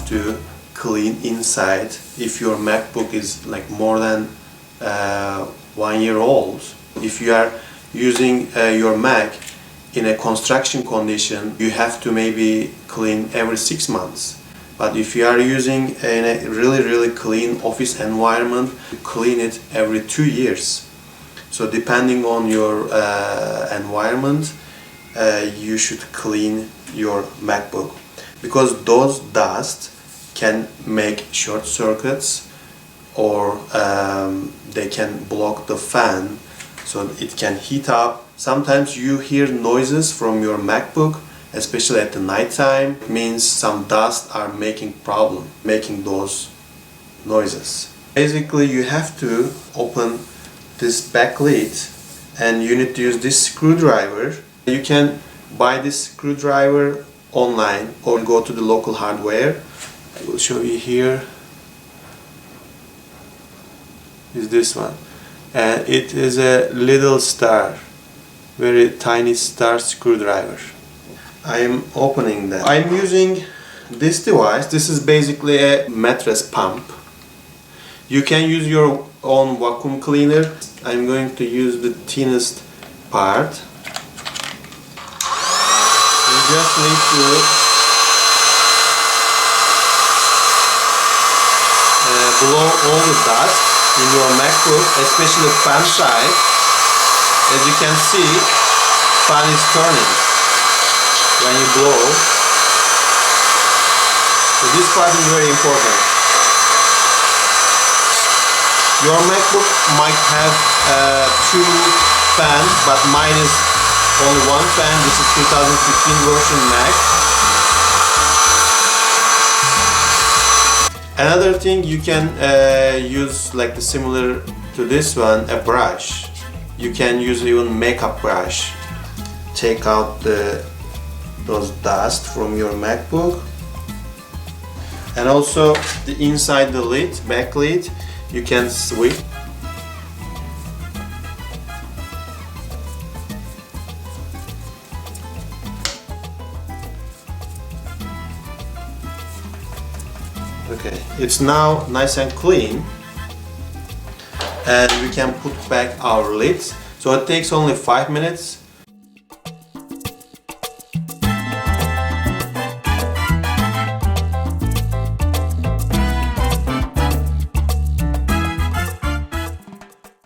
have to clean inside if your MacBook is like more than 1 year old. If you are using your Mac in a construction condition, you have to maybe clean every 6 months. But if you are using in a really clean office environment, clean it every 2 years. So depending on your environment, you should clean your MacBook, because those dust can make short circuits, or they can block the fan, so it can heat up. Sometimes you hear noises from your MacBook, especially at the night time. It means some dust are making those noises. Basically, you have to open this back lid, and you need to use this screwdriver. You can buy this screwdriver online or go to the local hardware. I will show you here. Is this one, and it is a little star, very tiny star screwdriver. I am opening that. I'm using this device. This is basically a mattress pump. You can use your own vacuum cleaner. I'm going to use the thinnest part. You just need to blow all the dust in your MacBook, especially the fan side. As you can see, fan is turning when you blow. So this part is very important. Your MacBook might have 2 fans, but mine is only 1 fan. This is 2015 version Mac. Another thing, you can use, like similar to this one, a brush. You can use even makeup brush. Take out those dust from your MacBook. And also the inside the lid, back lid, you can sweep. Okay, it's now nice and clean, and we can put back our lids. So it takes only 5 minutes.